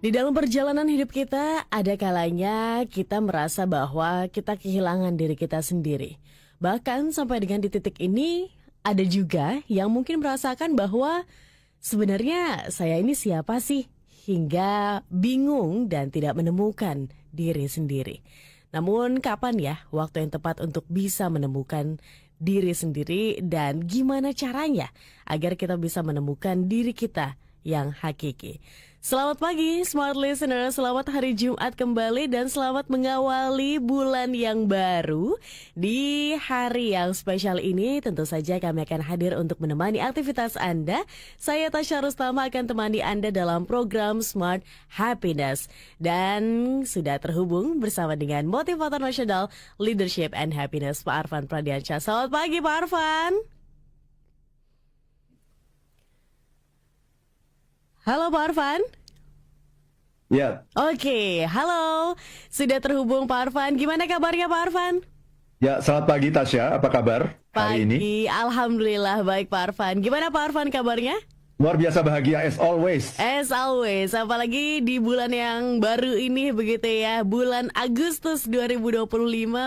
Di dalam perjalanan hidup kita, ada kalanya kita merasa bahwa kita kehilangan diri kita sendiri. Bahkan sampai dengan di titik ini, ada juga yang mungkin merasakan bahwa sebenarnya saya ini siapa sih? Hingga bingung dan tidak menemukan diri sendiri. Namun kapan ya waktu yang tepat untuk bisa menemukan diri sendiri dan gimana caranya agar kita bisa menemukan diri kita yang hakiki. Selamat pagi Smart Listener, selamat hari Jumat kembali dan selamat mengawali bulan yang baru. Di hari yang spesial ini tentu saja kami akan hadir untuk menemani aktivitas Anda. Saya Tasya Rustama akan temani Anda dalam program Smart Happiness. Dan sudah terhubung bersama dengan Motivator Nasional Leadership and Happiness Pak Arfan Pradiansyah. Selamat pagi Pak Arfan. Halo Pak Arfan. Ya. Oke, halo. Sudah terhubung Pak Arfan. Gimana kabarnya Pak Arfan? Ya, selamat pagi Tasya. Apa kabar hari ini? Pagi, alhamdulillah baik Pak Arfan. Gimana Pak Arfan kabarnya? Luar biasa bahagia as always. As always, apalagi di bulan yang baru ini begitu ya. Bulan Agustus 2025,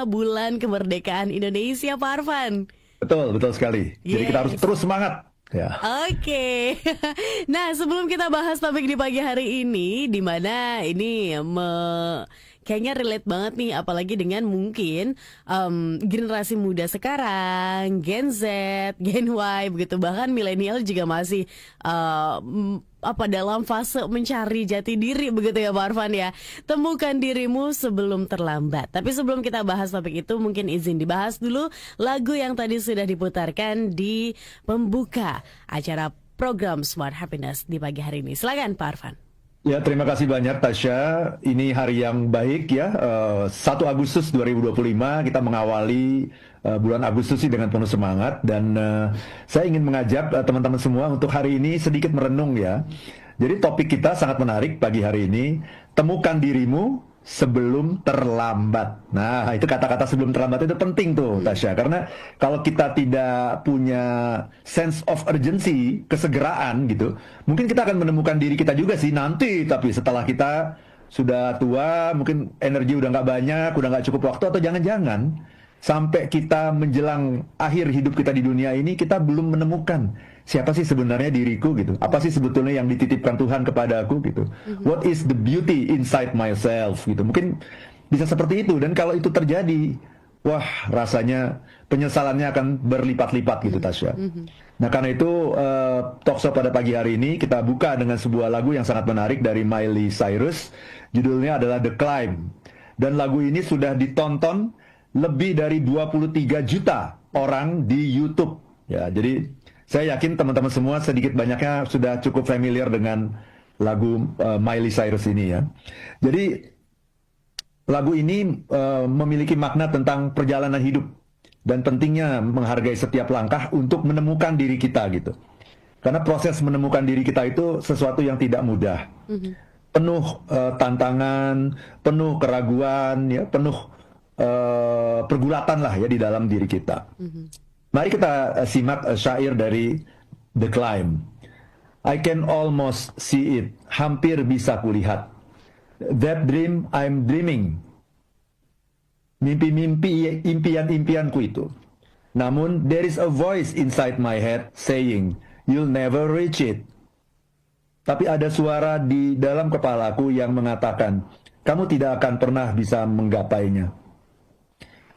bulan kemerdekaan Indonesia Pak Arfan. Betul sekali. Jadi kita harus terus semangat. Ya. Oke. Nah, sebelum kita bahas topik di pagi hari ini, di mana ini kayaknya relate banget nih, apalagi dengan mungkin generasi muda sekarang, Gen Z, Gen Y, begitu, bahkan milenial juga masih dalam fase mencari jati diri begitu ya Pak Arfan ya. Temukan dirimu sebelum terlambat. Tapi sebelum kita bahas topik itu, mungkin izin dibahas dulu lagu yang tadi sudah diputarkan di pembuka acara program Smart Happiness di pagi hari ini. Silakan Pak Arfan. Ya, terima kasih banyak Tasya. Ini hari yang baik ya. 1 Agustus 2025 kita mengawali bulan Agustus ini dengan penuh semangat. Dan saya ingin mengajak teman-teman semua untuk hari ini sedikit merenung ya. Jadi topik kita sangat menarik pagi hari ini. Temukan dirimu sebelum terlambat. Nah, itu kata-kata sebelum terlambat itu penting tuh Tasya. Karena kalau kita tidak punya sense of urgency, kesegeraan gitu, mungkin kita akan menemukan diri kita juga sih nanti. Tapi setelah kita sudah tua, mungkin energi udah nggak banyak, udah nggak cukup waktu, atau jangan-jangan sampai kita menjelang akhir hidup kita di dunia ini, kita belum menemukan siapa sih sebenarnya diriku gitu. Apa sih sebetulnya yang dititipkan Tuhan kepada aku gitu. What is the beauty inside myself gitu. Mungkin bisa seperti itu. Dan kalau itu terjadi, wah rasanya penyesalannya akan berlipat-lipat gitu Tasya. Nah karena itu Talkshow pada pagi hari ini kita buka dengan sebuah lagu yang sangat menarik dari Miley Cyrus. Judulnya adalah The Climb. Dan lagu ini sudah ditonton lebih dari 23 juta orang di YouTube. Ya, jadi saya yakin teman-teman semua sedikit banyaknya sudah cukup familiar dengan lagu Miley Cyrus ini ya. Jadi lagu ini memiliki makna tentang perjalanan hidup dan pentingnya menghargai setiap langkah untuk menemukan diri kita gitu. Karena proses menemukan diri kita itu sesuatu yang tidak mudah. Penuh tantangan, penuh keraguan ya, penuh pergulatan lah ya di dalam diri kita. Mari kita simak syair dari The Climb. I can almost see it. Hampir bisa kulihat. That dream I'm dreaming. Mimpi-mimpi, impian-impianku itu. Namun there is a voice inside my head saying, you'll never reach it. Tapi ada suara di dalam kepalaku yang mengatakan, kamu tidak akan pernah bisa menggapainya.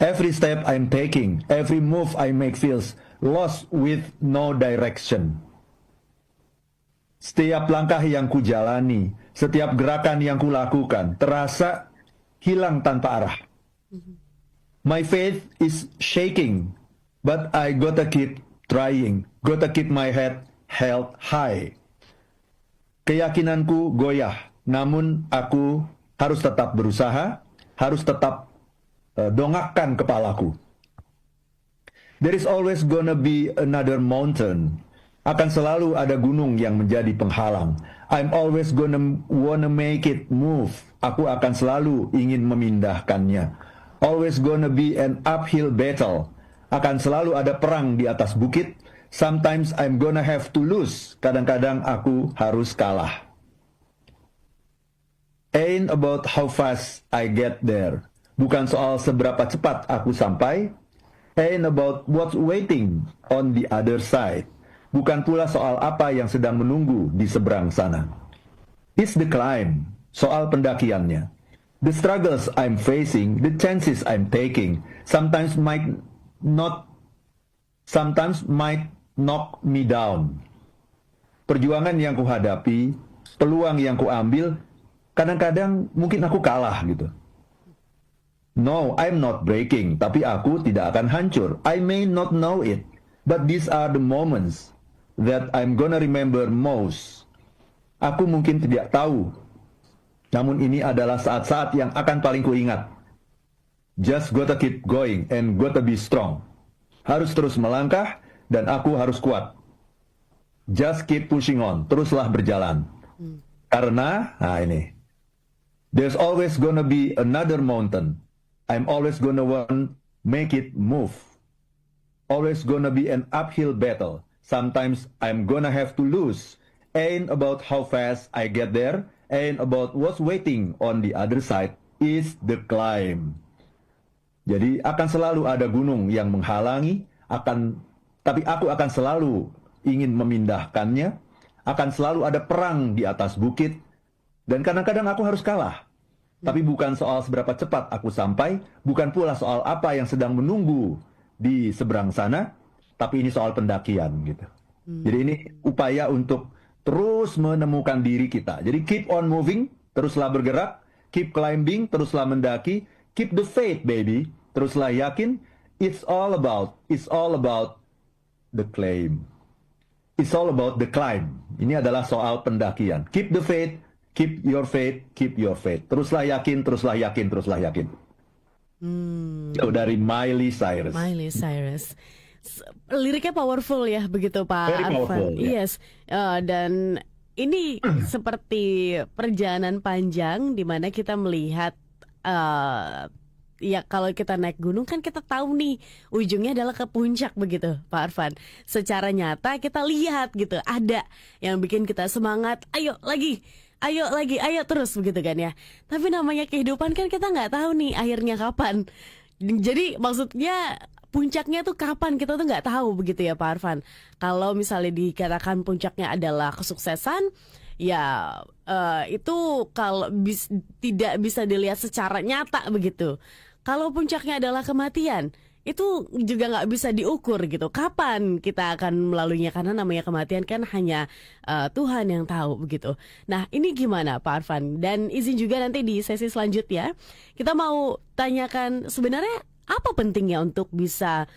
Every step I'm taking, every move I make feels lost with no direction. Setiap langkah yang kujalani, setiap gerakan yang kulakukan, terasa hilang tanpa arah. My faith is shaking, but I gotta keep trying, gotta keep my head held high. Keyakinanku goyah, namun aku harus tetap berusaha, harus tetap dongakkan kepalaku. There is always gonna be another mountain. Akan selalu ada gunung yang menjadi penghalang. I'm always gonna wanna make it move. Aku akan selalu ingin memindahkannya. Always gonna be an uphill battle. Akan selalu ada perang di atas bukit. Sometimes I'm gonna have to lose. Kadang-kadang aku harus kalah. ain't about how fast I get there. Bukan soal seberapa cepat aku sampai, ain't about what's waiting on the other side. Bukan pula soal apa yang sedang menunggu di seberang sana. It's the climb, soal pendakiannya. The struggles I'm facing, the chances I'm taking, sometimes might knock me down. Perjuangan yang kuhadapi, peluang yang kuambil, kadang-kadang mungkin aku kalah gitu. No, I'm not breaking, tapi aku tidak akan hancur. I may not know it, but these are the moments that I'm gonna remember most. Aku mungkin tidak tahu, namun ini adalah saat-saat yang akan paling kuingat. Just gotta keep going and gotta be strong. Harus terus melangkah dan aku harus kuat. Just keep pushing on, teruslah berjalan. Karena, there's always gonna be another mountain. I'm always gonna want make it move. Always gonna be an uphill battle. Sometimes I'm gonna have to lose. Ain't about how fast I get there. Ain't about what's waiting on the other side. Is the climb. Jadi akan selalu ada gunung yang menghalangi, tapi aku akan selalu ingin memindahkannya. Akan selalu ada perang di atas bukit. Dan kadang-kadang aku harus kalah. Tapi bukan soal seberapa cepat aku sampai, bukan pula soal apa yang sedang menunggu di seberang sana, tapi ini soal pendakian gitu. Jadi ini upaya untuk terus menemukan diri kita. Jadi keep on moving, teruslah bergerak, keep climbing, teruslah mendaki, keep the faith baby, teruslah yakin. It's all about the claim. It's all about the climb. Ini adalah soal pendakian. Keep the faith. Keep your faith, keep your faith. Teruslah yakin, teruslah yakin, teruslah yakin. Itu dari Miley Cyrus. Miley Cyrus. Liriknya powerful ya, begitu Pak Very Arfan. powerful, ya. Yes, dan ini seperti perjalanan panjang di mana kita melihat, ya kalau kita naik gunung kan kita tahu nih ujungnya adalah ke puncak begitu Pak Arfan. Secara nyata kita lihat gitu, ada yang bikin kita semangat, ayo lagi, ayo terus begitu kan ya. Tapi namanya kehidupan kan kita nggak tahu nih akhirnya kapan. Jadi maksudnya puncaknya tuh kapan kita tuh nggak tahu begitu ya Pak Arfan. Kalau misalnya dikatakan puncaknya adalah kesuksesan, ya itu kalau tidak bisa dilihat secara nyata begitu. Kalau puncaknya adalah kematian, itu juga nggak bisa diukur gitu. Kapan kita akan melaluinya, karena namanya kematian kan hanya Tuhan yang tahu begitu. Nah ini gimana Pak Arfan? Dan izin juga nanti di sesi selanjutnya kita mau tanyakan sebenarnya apa pentingnya untuk bisa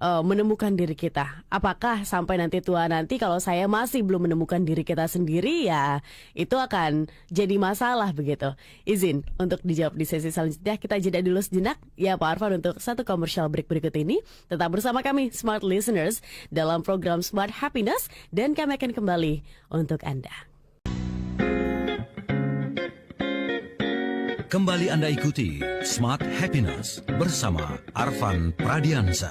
menemukan diri kita. Apakah sampai nanti tua nanti kalau saya masih belum menemukan diri kita sendiri, ya itu akan jadi masalah begitu. Izin untuk dijawab di sesi selanjutnya. Kita jeda dulu sejenak ya Pak Arfan untuk satu commercial break berikut ini. Tetap bersama kami Smart Listeners dalam program Smart Happiness, dan kami akan kembali untuk Anda. Kembali Anda ikuti Smart Happiness bersama Arfan Pradiansa.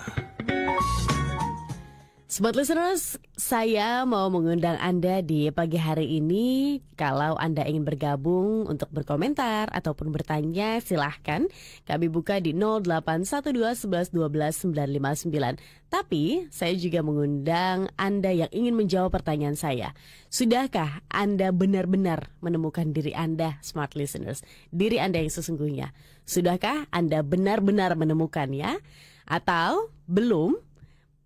Sobat Listeners, saya mau mengundang Anda di pagi hari ini. Kalau Anda ingin bergabung untuk berkomentar ataupun bertanya, silahkan. Kami buka di 0812 11 12 959. Tapi saya juga mengundang Anda yang ingin menjawab pertanyaan saya. Sudahkah Anda benar-benar menemukan diri Anda, Smart Listeners? Diri Anda yang sesungguhnya. Sudahkah Anda benar-benar menemukannya? Atau belum?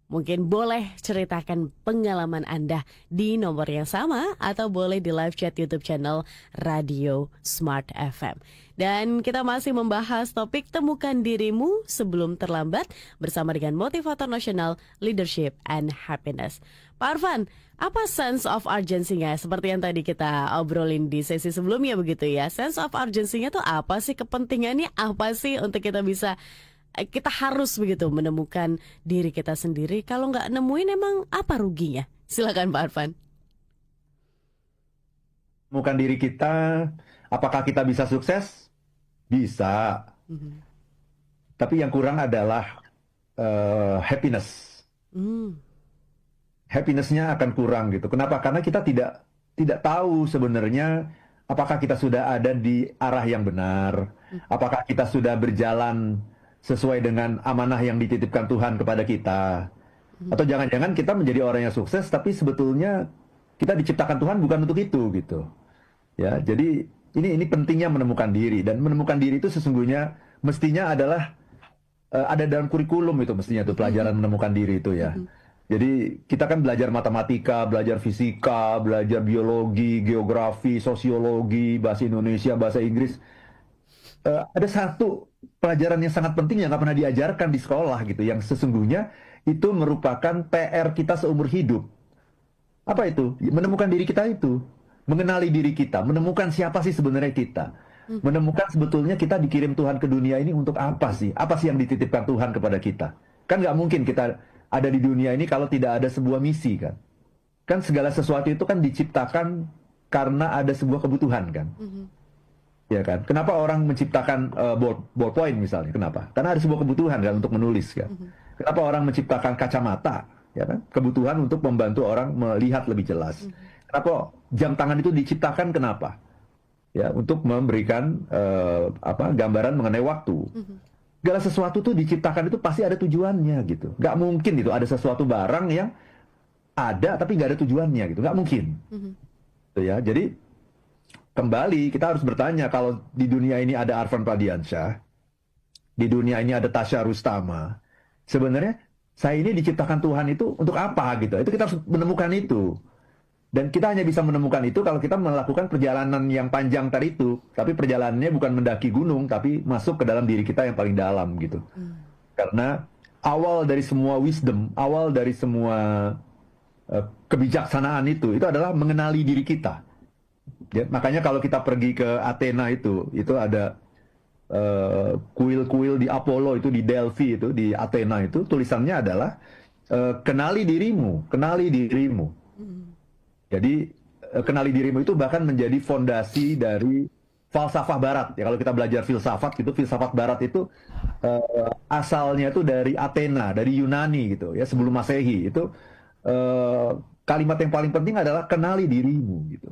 Mungkin boleh ceritakan pengalaman Anda di nomor yang sama, atau boleh di live chat YouTube channel Radio Smart FM. Dan kita masih membahas topik temukan dirimu sebelum terlambat bersama dengan motivator nasional Leadership and Happiness. Pak Arfan, apa sense of urgency-nya? Seperti yang tadi kita obrolin di sesi sebelumnya begitu ya. Sense of urgency-nya tuh apa sih? Kepentingannya apa sih untuk kita harus begitu menemukan diri kita sendiri? Kalau nggak nemuin, emang apa ruginya? Silakan Pak Arfan. Menemukan diri kita, apakah kita bisa sukses? Bisa. Tapi yang kurang adalah happiness. Happiness-nya akan kurang gitu. Kenapa? Karena kita tidak tahu sebenarnya apakah kita sudah ada di arah yang benar? Apakah kita sudah berjalan sesuai dengan amanah yang dititipkan Tuhan kepada kita? Atau jangan-jangan kita menjadi orang yang sukses, tapi sebetulnya kita diciptakan Tuhan bukan untuk itu gitu. Ya, jadi ini pentingnya menemukan diri, dan menemukan diri itu sesungguhnya mestinya adalah ada dalam kurikulum itu mestinya tuh pelajaran menemukan diri itu ya. Jadi kita kan belajar matematika, belajar fisika, belajar biologi, geografi, sosiologi, bahasa Indonesia, bahasa Inggris. Ada satu pelajaran yang sangat penting yang nggak pernah diajarkan di sekolah gitu, yang sesungguhnya itu merupakan PR kita seumur hidup. Apa itu? Menemukan diri kita itu, mengenali diri kita, menemukan siapa sih sebenarnya kita. Menemukan sebetulnya kita dikirim Tuhan ke dunia ini untuk apa sih? Apa sih yang dititipkan Tuhan kepada kita? Kan nggak mungkin kita ada di dunia ini kalau tidak ada sebuah misi kan? Kan segala sesuatu itu kan diciptakan karena ada sebuah kebutuhan kan? Ya kan? Kenapa orang menciptakan ballpoint misalnya? Kenapa? Karena ada sebuah kebutuhan kan untuk menulis kan? Kenapa orang menciptakan kacamata? Ya kan? Kebutuhan untuk membantu orang melihat lebih jelas. Kenapa jam tangan itu diciptakan? Kenapa? Ya, untuk memberikan gambaran mengenai waktu. Segala sesuatu tuh diciptakan itu pasti ada tujuannya gitu. Nggak mungkin itu ada sesuatu barang yang ada tapi nggak ada tujuannya gitu. Nggak mungkin. Gitu ya. Jadi kembali kita harus bertanya, kalau di dunia ini ada Arfan Pradiansyah, di dunia ini ada Tasya Rustama, sebenarnya saya ini diciptakan Tuhan itu untuk apa gitu. Itu kita harus menemukan itu. Dan kita hanya bisa menemukan itu kalau kita melakukan perjalanan yang panjang tadi itu. Tapi perjalanannya bukan mendaki gunung, tapi masuk ke dalam diri kita yang paling dalam gitu. Karena awal dari semua wisdom, awal dari semua kebijaksanaan itu adalah mengenali diri kita. Ya, makanya kalau kita pergi ke Athena itu ada kuil-kuil di Apollo itu, di Delphi itu, di Athena itu, tulisannya adalah kenali dirimu, kenali dirimu. Jadi kenali dirimu itu bahkan menjadi fondasi dari falsafah Barat. Ya kalau kita belajar filsafat gitu, filsafat Barat itu asalnya itu dari Athena, dari Yunani gitu ya, sebelum Masehi. Itu kalimat yang paling penting adalah kenali dirimu gitu.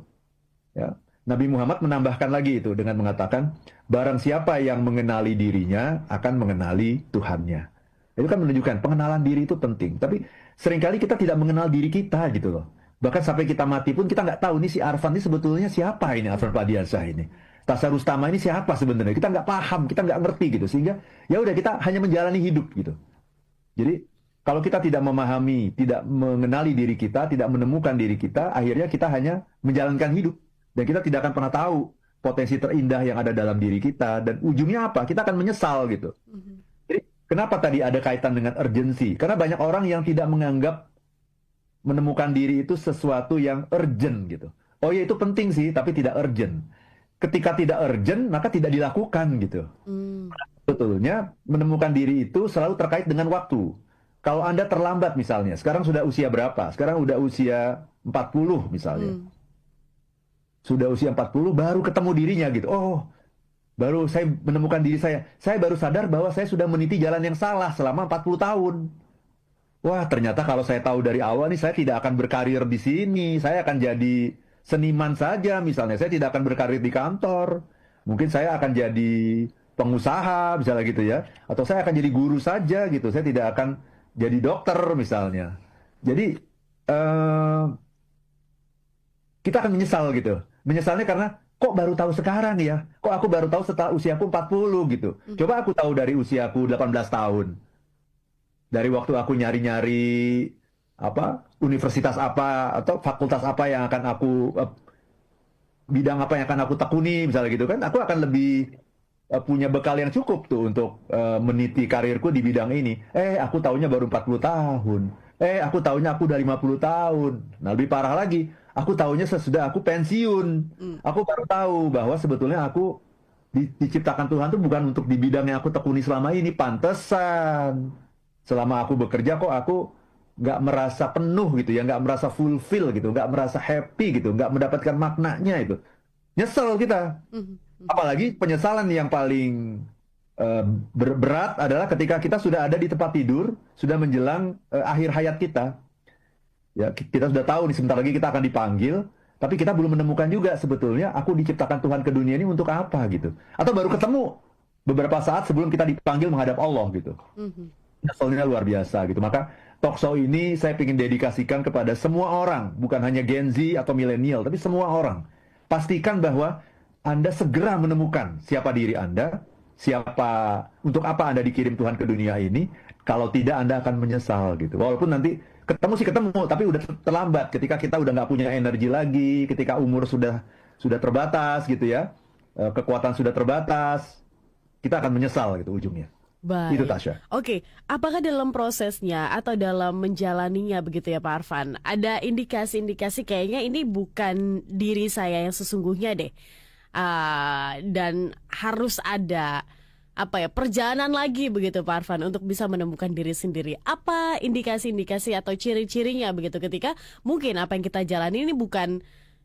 Ya. Nabi Muhammad menambahkan lagi itu dengan mengatakan, barang siapa yang mengenali dirinya akan mengenali Tuhannya. Itu kan menunjukkan pengenalan diri itu penting. Tapi seringkali kita tidak mengenal diri kita gitu loh. Bahkan sampai kita mati pun kita nggak tahu ini si Arfan ini sebetulnya siapa, ini Arfan Pradiansyah ini. Tasya Rustama ini siapa sebenarnya. Kita nggak paham, kita nggak ngerti gitu. Sehingga ya udah kita hanya menjalani hidup gitu. Jadi kalau kita tidak memahami, tidak mengenali diri kita, tidak menemukan diri kita, akhirnya kita hanya menjalankan hidup. Dan kita tidak akan pernah tahu potensi terindah yang ada dalam diri kita. Dan ujungnya apa? Kita akan menyesal gitu. Jadi kenapa tadi ada kaitan dengan urgency? Karena banyak orang yang tidak menganggap menemukan diri itu sesuatu yang urgent gitu. Oh ya itu penting sih, tapi tidak urgent. Ketika tidak urgent, maka tidak dilakukan gitu. Sebetulnya menemukan diri itu selalu terkait dengan waktu. Kalau Anda terlambat misalnya, sekarang sudah usia berapa? Sekarang udah usia 40 misalnya. Sudah usia 40 baru ketemu dirinya gitu. Oh, baru saya menemukan diri saya. Saya baru sadar bahwa saya sudah meniti jalan yang salah selama 40 tahun. Wah, ternyata kalau saya tahu dari awal nih, saya tidak akan berkarir di sini. Saya akan jadi seniman saja misalnya. Saya tidak akan berkarir di kantor. Mungkin saya akan jadi pengusaha misalnya gitu ya. Atau saya akan jadi guru saja gitu. Saya tidak akan jadi dokter misalnya. Jadi kita akan menyesal gitu. Menyesalnya karena kok baru tahu sekarang ya? Kok aku baru tahu setelah usiaku 40 gitu. Coba aku tahu dari usiaku 18 tahun. Dari waktu aku nyari-nyari universitas apa atau fakultas apa yang akan aku bidang apa yang akan aku tekuni misalnya gitu kan, aku akan lebih punya bekal yang cukup tuh untuk meniti karirku di bidang ini. Aku taunya baru 40 tahun. Aku taunya aku udah 50 tahun. Nah, lebih parah lagi, aku taunya sesudah aku pensiun. Aku baru tahu bahwa sebetulnya aku diciptakan Tuhan tuh bukan untuk di bidang yang aku tekuni selama ini. Pantesan selama aku bekerja kok aku nggak merasa penuh gitu ya, nggak merasa fulfill gitu, nggak merasa happy gitu, nggak mendapatkan maknanya itu. Nyesel kita. Apalagi penyesalan yang paling berat adalah ketika kita sudah ada di tempat tidur, sudah menjelang akhir hayat kita. Ya, kita sudah tahu nih sebentar lagi kita akan dipanggil, Tapi kita belum menemukan juga sebetulnya aku diciptakan Tuhan ke dunia ini untuk apa gitu. Atau baru ketemu beberapa saat sebelum kita dipanggil menghadap Allah gitu. Nyeselnya luar biasa gitu. Maka talk show ini saya ingin dedikasikan kepada semua orang, bukan hanya Gen Z atau milenial, tapi semua orang. Pastikan bahwa Anda segera menemukan siapa diri Anda, untuk apa Anda dikirim Tuhan ke dunia ini. Kalau tidak, Anda akan menyesal gitu. Walaupun nanti ketemu sih ketemu, tapi udah terlambat. Ketika kita udah nggak punya energi lagi, ketika umur sudah terbatas gitu ya, kekuatan sudah terbatas, kita akan menyesal gitu ujungnya. Baik. Itu Tasya. Oke, apakah dalam prosesnya atau dalam menjalaninya begitu ya Pak Arfan, ada indikasi-indikasi kayaknya ini bukan diri saya yang sesungguhnya deh. Dan harus ada perjalanan lagi begitu Pak Arfan untuk bisa menemukan diri sendiri. Apa indikasi-indikasi atau ciri-cirinya begitu ketika mungkin apa yang kita jalani ini bukan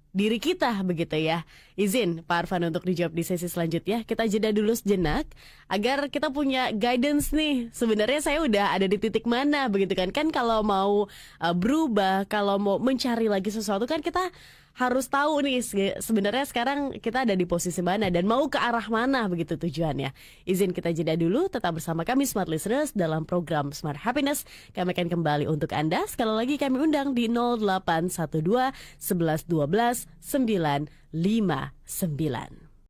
diri kita begitu ya. Izin Pak Arfan untuk dijawab di sesi selanjutnya. Kita jeda dulu sejenak agar kita punya guidance nih. Sebenarnya saya udah ada di titik mana begitu kan. Kan kalau mau berubah, kalau mau mencari lagi sesuatu kan kita harus tahu nih sebenarnya sekarang kita ada di posisi mana dan mau ke arah mana begitu tujuannya. Izin kita jeda dulu, tetap bersama kami Smart Listeners dalam program Smart Happiness. Kami akan kembali untuk Anda. Sekali lagi kami undang di 0812 11 12 959.